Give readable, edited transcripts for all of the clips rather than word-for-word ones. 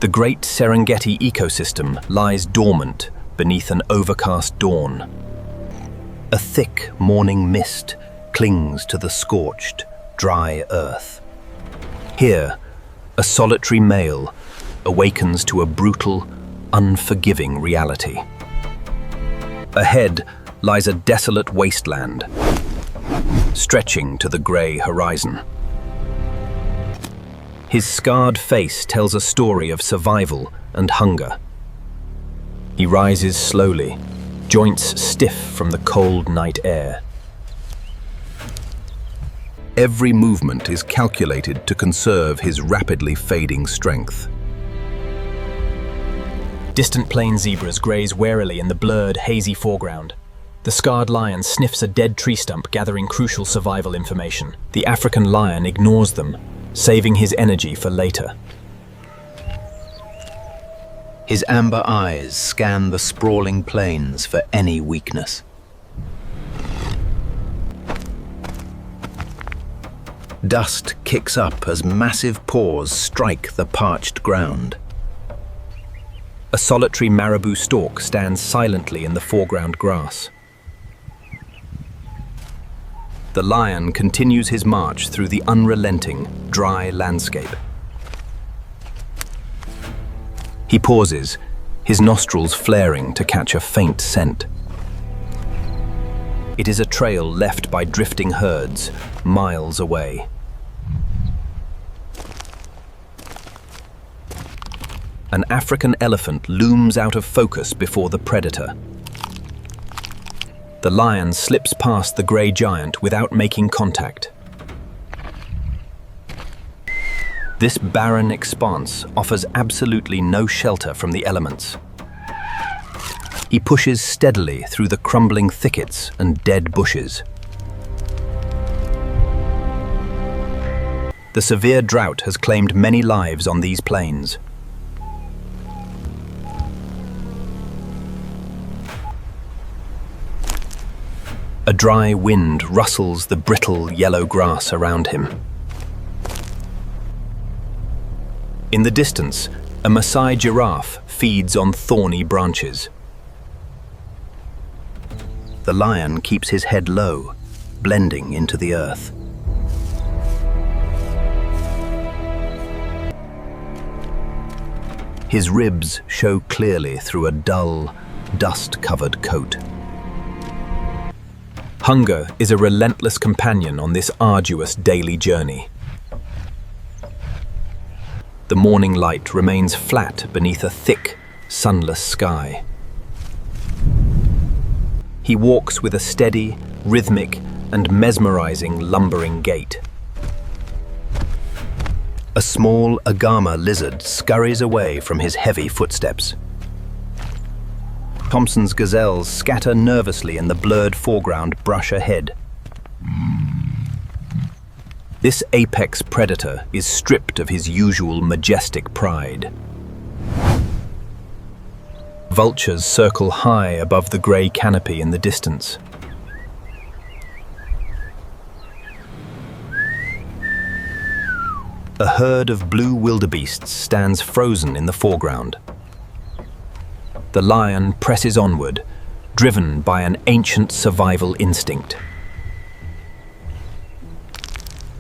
The great Serengeti ecosystem lies dormant beneath an overcast dawn. A thick morning mist clings to the scorched, dry earth. Here, a solitary male awakens to a brutal, unforgiving reality. Ahead lies a desolate wasteland, stretching to the grey horizon. His scarred face tells a story of survival and hunger. He rises slowly, joints stiff from the cold night air. Every movement is calculated to conserve his rapidly fading strength. Distant plain zebras graze warily in the blurred, hazy foreground. The scarred lion sniffs a dead tree stump, gathering crucial survival information. The African lion ignores them, saving his energy for later. His amber eyes scan the sprawling plains for any weakness. Dust kicks up as massive paws strike the parched ground. A solitary marabou stork stands silently in the foreground grass. The lion continues his march through the unrelenting, dry landscape. He pauses, his nostrils flaring to catch a faint scent. It is a trail left by drifting herds, miles away. An African elephant looms out of focus before the predator. The lion slips past the grey giant without making contact. This barren expanse offers absolutely no shelter from the elements. He pushes steadily through the crumbling thickets and dead bushes. The severe drought has claimed many lives on these plains. A dry wind rustles the brittle yellow grass around him. In the distance, a Maasai giraffe feeds on thorny branches. The lion keeps his head low, blending into the earth. His ribs show clearly through a dull, dust-covered coat. Hunger is a relentless companion on this arduous daily journey. The morning light remains flat beneath a thick, sunless sky. He walks with a steady, rhythmic, and mesmerizing lumbering gait. A small agama lizard scurries away from his heavy footsteps. Thompson's gazelles scatter nervously in the blurred foreground brush ahead. This apex predator is stripped of his usual majestic pride. Vultures circle high above the grey canopy in the distance. A herd of blue wildebeests stands frozen in the foreground. The lion presses onward, driven by an ancient survival instinct.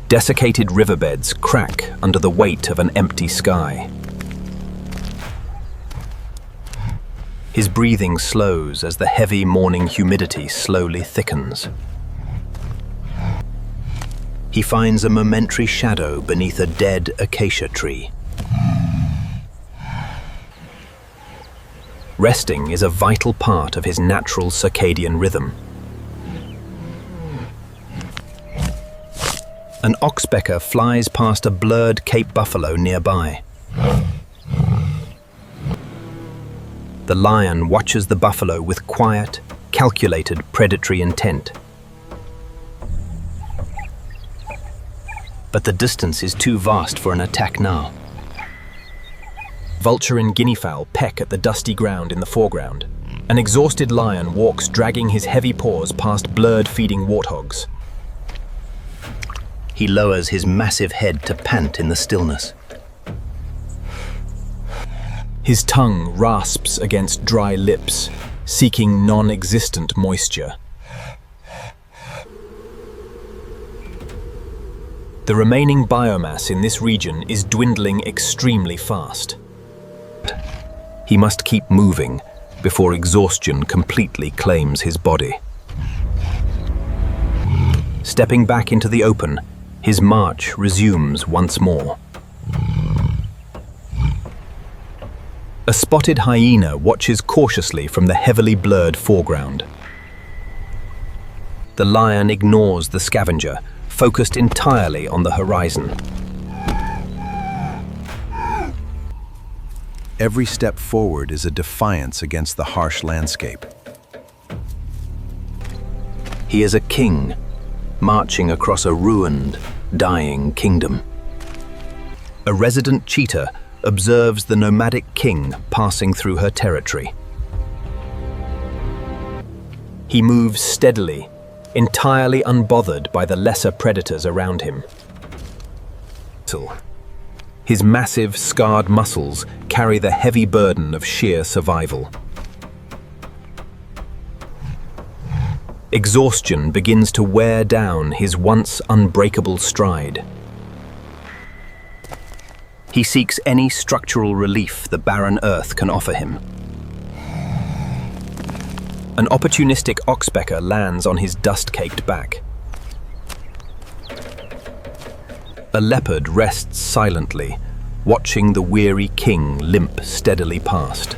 Desiccated riverbeds crack under the weight of an empty sky. His breathing slows as the heavy morning humidity slowly thickens. He finds a momentary shadow beneath a dead acacia tree. Resting is a vital part of his natural circadian rhythm. An oxpecker flies past a blurred Cape buffalo nearby. The lion watches the buffalo with quiet, calculated predatory intent. But the distance is too vast for an attack now. Vulture and guinea fowl peck at the dusty ground in the foreground. An exhausted lion walks dragging his heavy paws past blurred feeding warthogs. He lowers his massive head to pant in the stillness. His tongue rasps against dry lips, seeking non-existent moisture. The remaining biomass in this region is dwindling extremely fast. He must keep moving before exhaustion completely claims his body. Stepping back into the open, his march resumes once more. A spotted hyena watches cautiously from the heavily blurred foreground. The lion ignores the scavenger, focused entirely on the horizon. Every step forward is a defiance against the harsh landscape. He is a king, marching across a ruined, dying kingdom. A resident cheetah observes the nomadic king passing through her territory. He moves steadily, entirely unbothered by the lesser predators around him. His massive, scarred muscles carry the heavy burden of sheer survival. Exhaustion begins to wear down his once unbreakable stride. He seeks any structural relief the barren earth can offer him. An opportunistic oxpecker lands on his dust-caked back. A leopard rests silently, watching the weary king limp steadily past.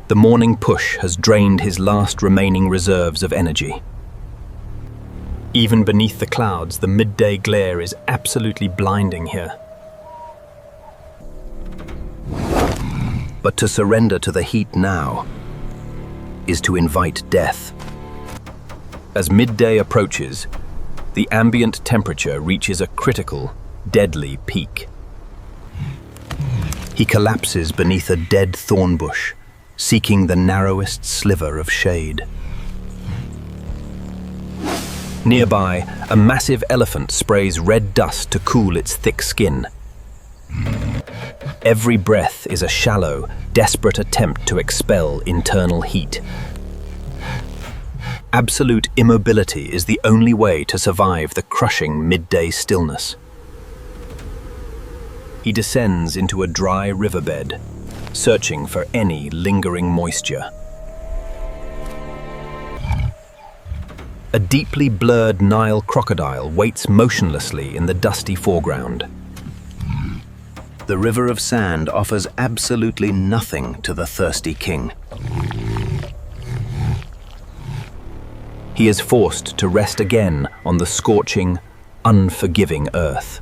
The morning push has drained his last remaining reserves of energy. Even beneath the clouds, the midday glare is absolutely blinding here. But to surrender to the heat now is to invite death. As midday approaches, the ambient temperature reaches a critical, deadly peak. He collapses beneath a dead thorn bush, seeking the narrowest sliver of shade. Nearby, a massive elephant sprays red dust to cool its thick skin. Every breath is a shallow, desperate attempt to expel internal heat. Absolute immobility is the only way to survive the crushing midday stillness. He descends into a dry riverbed, searching for any lingering moisture. A deeply blurred Nile crocodile waits motionlessly in the dusty foreground. The river of sand offers absolutely nothing to the thirsty king. He is forced to rest again on the scorching, unforgiving earth.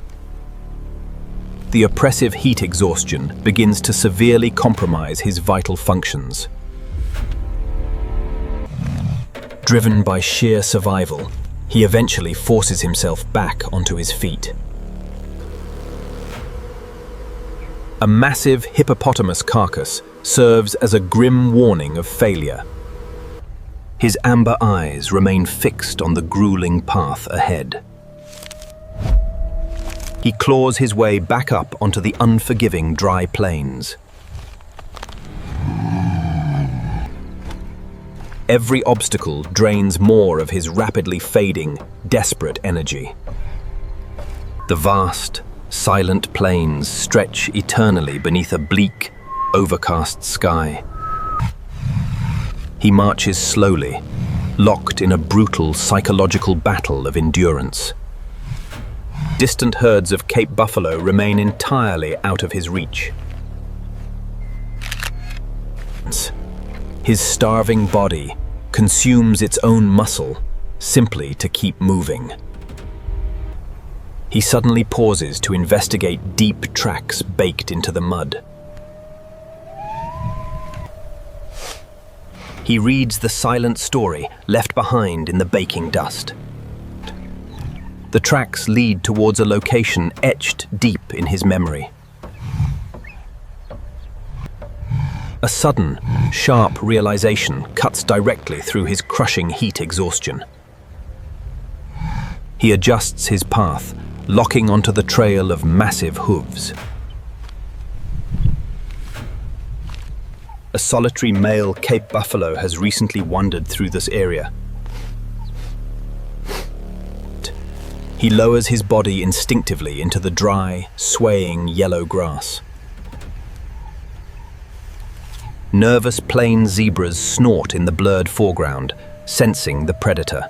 The oppressive heat exhaustion begins to severely compromise his vital functions. Driven by sheer survival, he eventually forces himself back onto his feet. A massive hippopotamus carcass serves as a grim warning of failure. His amber eyes remain fixed on the grueling path ahead. He claws his way back up onto the unforgiving dry plains. Every obstacle drains more of his rapidly fading, desperate energy. The vast, silent plains stretch eternally beneath a bleak, overcast sky. He marches slowly, locked in a brutal psychological battle of endurance. Distant herds of Cape buffalo remain entirely out of his reach. His starving body consumes its own muscle simply to keep moving. He suddenly pauses to investigate deep tracks baked into the mud. He reads the silent story left behind in the baking dust. The tracks lead towards a location etched deep in his memory. A sudden, sharp realization cuts directly through his crushing heat exhaustion. He adjusts his path, locking onto the trail of massive hooves. A solitary male Cape buffalo has recently wandered through this area. He lowers his body instinctively into the dry, swaying yellow grass. Nervous plain zebras snort in the blurred foreground, sensing the predator.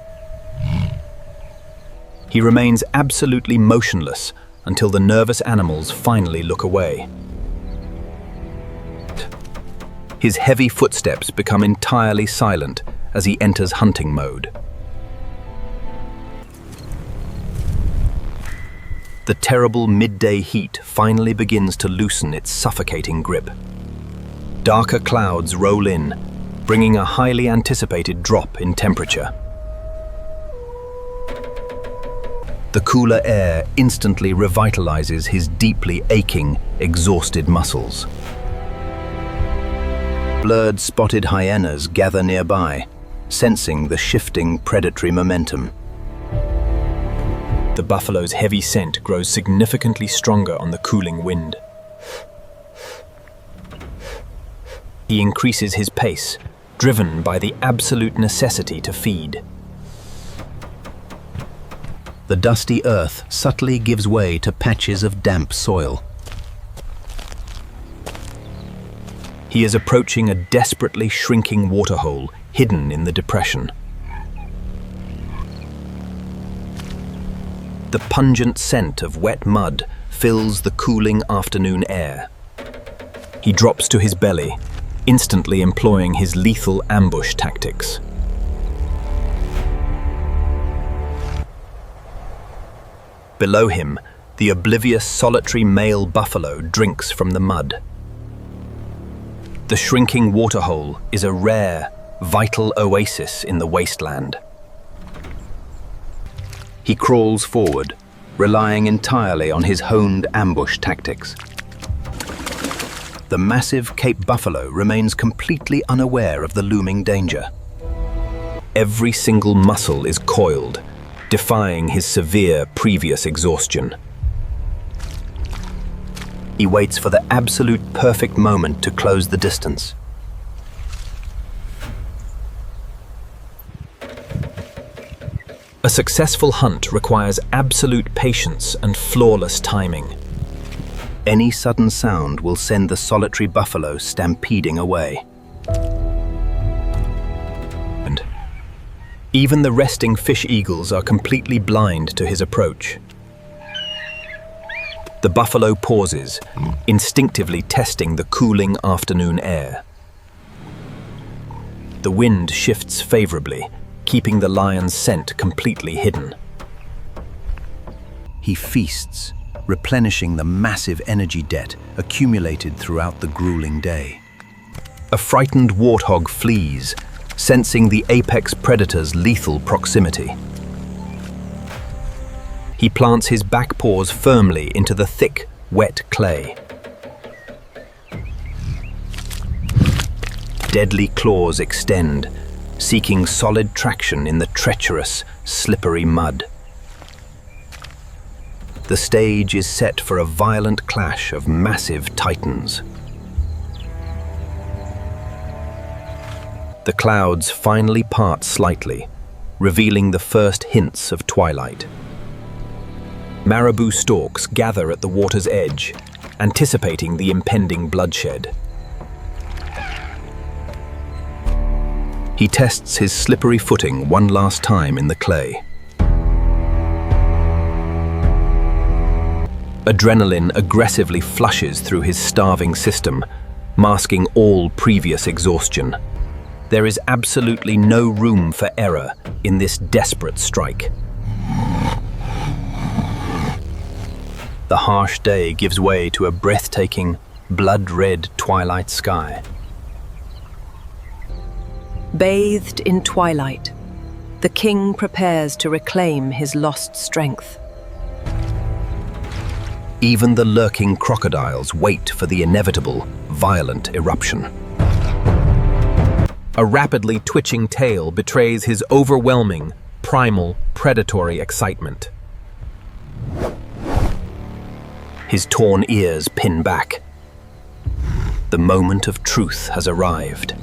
He remains absolutely motionless until the nervous animals finally look away. His heavy footsteps become entirely silent as he enters hunting mode. The terrible midday heat finally begins to loosen its suffocating grip. Darker clouds roll in, bringing a highly anticipated drop in temperature. The cooler air instantly revitalizes his deeply aching, exhausted muscles. Blurred spotted hyenas gather nearby, sensing the shifting predatory momentum. The buffalo's heavy scent grows significantly stronger on the cooling wind. He increases his pace, driven by the absolute necessity to feed. The dusty earth subtly gives way to patches of damp soil. He is approaching a desperately shrinking waterhole hidden in the depression. The pungent scent of wet mud fills the cooling afternoon air. He drops to his belly, instantly employing his lethal ambush tactics. Below him, the oblivious solitary male buffalo drinks from the mud. The shrinking waterhole is a rare, vital oasis in the wasteland. He crawls forward, relying entirely on his honed ambush tactics. The massive Cape buffalo remains completely unaware of the looming danger. Every single muscle is coiled, defying his severe previous exhaustion. He waits for the absolute perfect moment to close the distance. A successful hunt requires absolute patience and flawless timing. Any sudden sound will send the solitary buffalo stampeding away. And even the resting fish eagles are completely blind to his approach. The buffalo pauses, instinctively testing the cooling afternoon air. The wind shifts favorably, keeping the lion's scent completely hidden. He feasts, replenishing the massive energy debt accumulated throughout the grueling day. A frightened warthog flees, sensing the apex predator's lethal proximity. He plants his back paws firmly into the thick, wet clay. Deadly claws extend, seeking solid traction in the treacherous, slippery mud. The stage is set for a violent clash of massive titans. The clouds finally part slightly, revealing the first hints of twilight. Marabou storks gather at the water's edge, anticipating the impending bloodshed. He tests his slippery footing one last time in the clay. Adrenaline aggressively flushes through his starving system, masking all previous exhaustion. There is absolutely no room for error in this desperate strike. The harsh day gives way to a breathtaking, blood-red twilight sky. Bathed in twilight, the king prepares to reclaim his lost strength. Even the lurking crocodiles wait for the inevitable, violent eruption. A rapidly twitching tail betrays his overwhelming, primal, predatory excitement. His torn ears pin back. The moment of truth has arrived.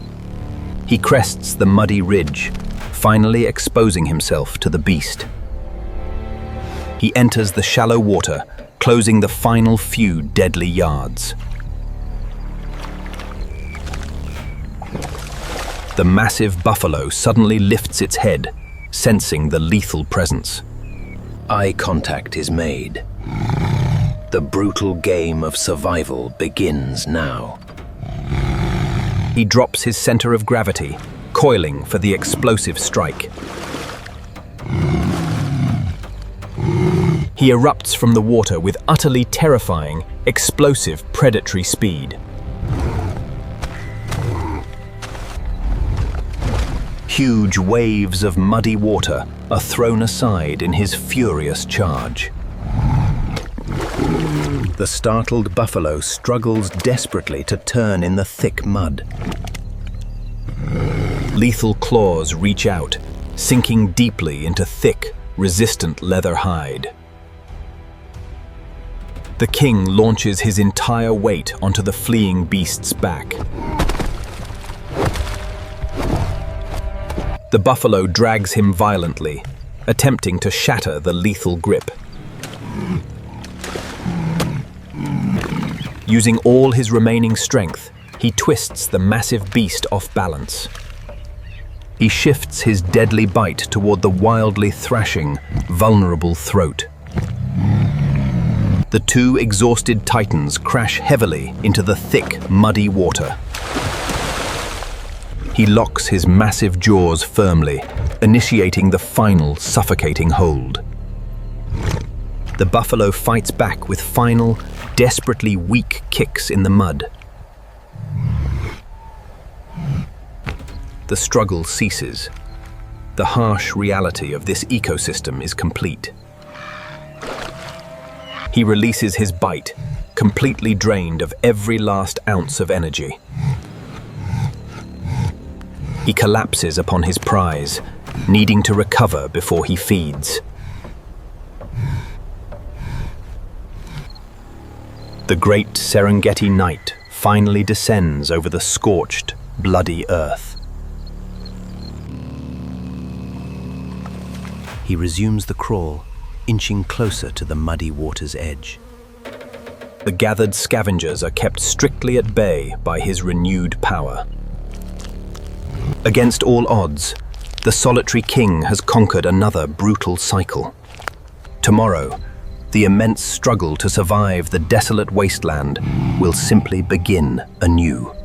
He crests the muddy ridge, finally exposing himself to the beast. He enters the shallow water, closing the final few deadly yards. The massive buffalo suddenly lifts its head, sensing the lethal presence. Eye contact is made. The brutal game of survival begins now. He drops his center of gravity, coiling for the explosive strike. He erupts from the water with utterly terrifying, explosive predatory speed. Huge waves of muddy water are thrown aside in his furious charge. The startled buffalo struggles desperately to turn in the thick mud. Lethal claws reach out, sinking deeply into thick, resistant leather hide. The king launches his entire weight onto the fleeing beast's back. The buffalo drags him violently, attempting to shatter the lethal grip. Using all his remaining strength, he twists the massive beast off balance. He shifts his deadly bite toward the wildly thrashing, vulnerable throat. The two exhausted titans crash heavily into the thick, muddy water. He locks his massive jaws firmly, initiating the final suffocating hold. The buffalo fights back with final, desperately weak kicks in the mud. The struggle ceases. The harsh reality of this ecosystem is complete. He releases his bite, completely drained of every last ounce of energy. He collapses upon his prize, needing to recover before he feeds. The great Serengeti night finally descends over the scorched, bloody earth. He resumes the crawl, inching closer to the muddy water's edge. The gathered scavengers are kept strictly at bay by his renewed power. Against all odds, the solitary king has conquered another brutal cycle. Tomorrow, the immense struggle to survive the desolate wasteland will simply begin anew.